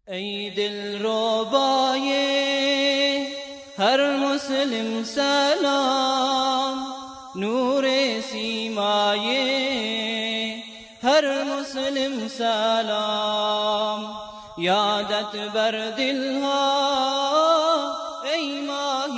ای دل ربای هر مسلم سلام، نور سیمای هر مسلم سلام. یادت بر دلها ای ماه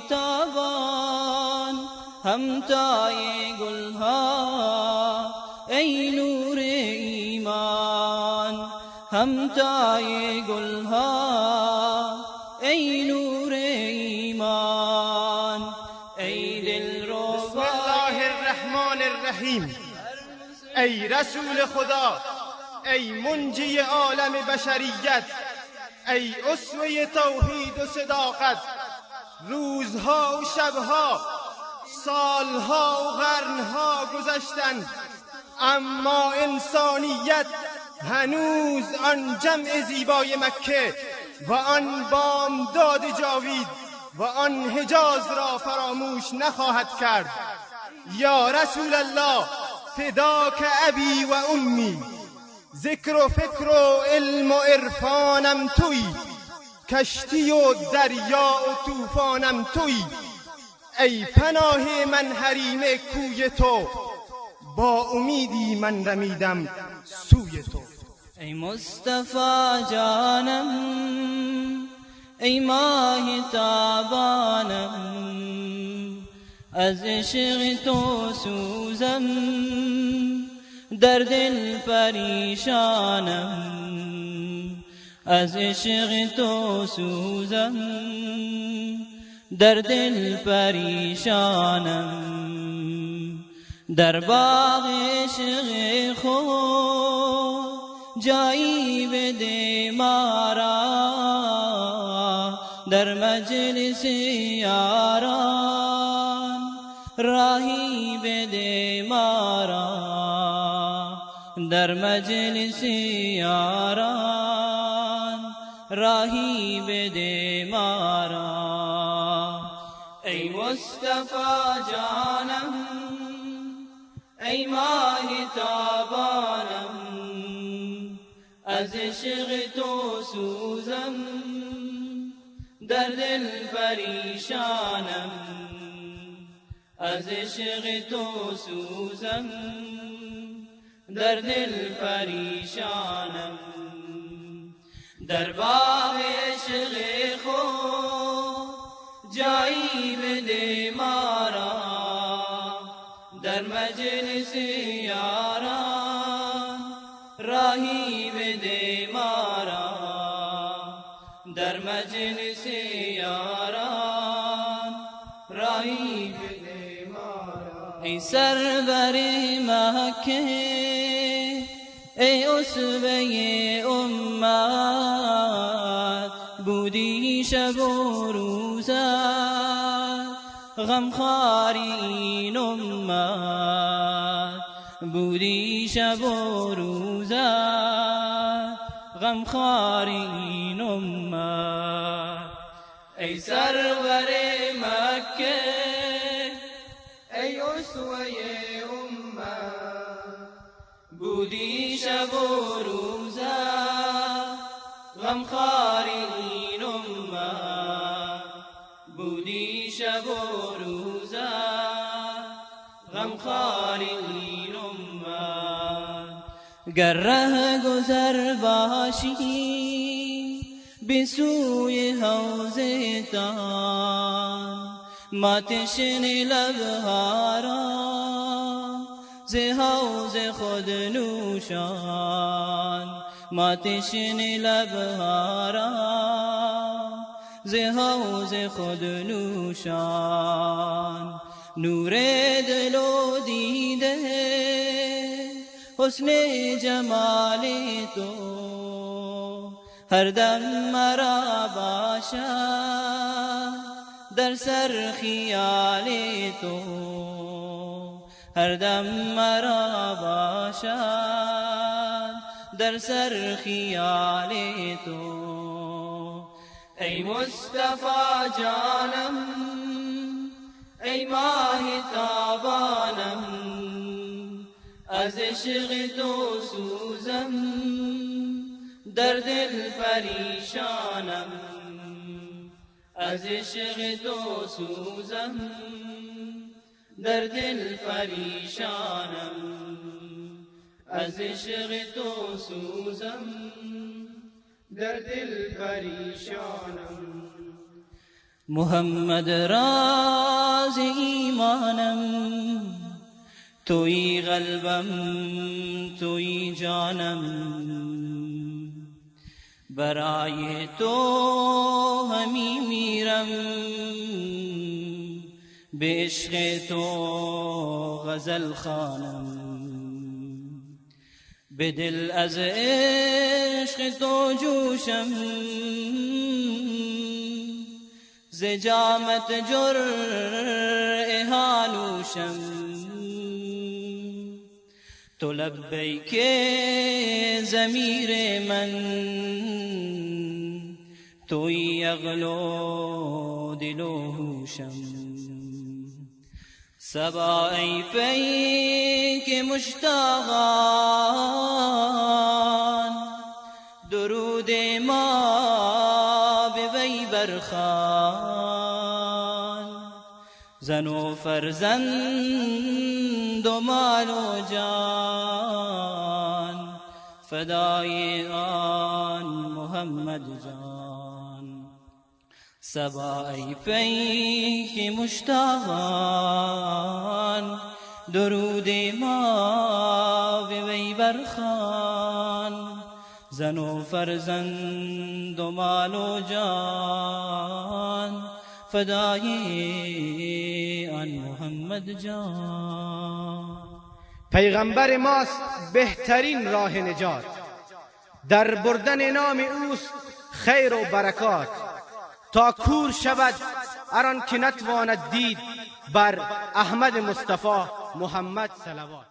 تابان، همتای گلها ای نور ایمان، همتای گلها ای نور ایمان. ای دل رو بسم الله الرحمن الرحیم. ای رسول خدا، ای منجی عالم بشریت، ای اسوه توحید و صداقت. روزها و شبها، سالها و قرنها گذشتند، اما انسانیت هنوز آن جمع زیبای مکه و آن بامداد جاوید و آن حجاز را فراموش نخواهد کرد. یا رسول الله، فداک ابی و امی، ذکر و فکر و علم و عرفانم توی، کشتی و دریا و طوفانم توی. ای پناه من حریم کوی تو، با امیدی من رمیدم سوی تو. ای مصطفی جانم، ای ماه تابانم، از عشق تو سوزم، در دل پریشانم. از عشق تو سوزم، در دل پریشانم. در باغ عشق خود جایی بده ما را، در مجلس یاران راهی بده ما را، در مجلس یاران راهی بده ما را. ای مصطفی جانم، ای ماه تابانم، از عشق تو سوزم، در دل پریشانم. از عشق تو سوزم، در دل پریشانم. در باغ عشق خود جایی بده ما را، در مجلس یاران راهی بده ما را، در مجلس یاران راهی بده ما را. ای سرور مکه، ای اسوه امت، بودی شب و روزت غمخوار این امت، بودی شب و روزت غمخوار این امت. ای سرور مکه، ای اسوه امت، بودی شب و روزت غمخوار این امت، بودی شب و روزت غمخوار این امت. گر ره گذر باشی به سوی حوض تان، ما تشنه لبها را ز حوض خود نوشان، ما تشنه لبها را ز حوض خود نوشان. نور دل و دیده حسن جمال تو، هر دم مرا باشد در سر خیال تو، هر دم مرا باشد در سر خیال تو. ای مصطفی جانم، ای ماه تابانم، از عشق تو سوزم، در دل پریشانم، از عشق تو سوزم، در دل پریشانم، از عشق تو سوزم، در دل پریشانم. محمد راز ایمانم، توی قلبم، توی جانم، برای تو همی میرم، به عشق تو غزل خوانم، به دل از عشق تو جوشم، ز جامت جرعه ها نوشم، تو لبیک ضمیر من، توی عقل و دل و هوشم. صبا ای پیک مشتاقان، درود ما به وی برخوان، زن و فرزند و مال و جان، فدای آن محمد جان. صبا ای پیک مشتاقان، درود ما به وی برخوان، زن و فرزند و مال و جان، فدای آن محمد جان. پیغمبر ماست بهترین راه نجات، در بردن نام اوست خیر و برکات. تا کور شود هر آن که نتواند دید، بر احمد مصطفی محمد صلوات.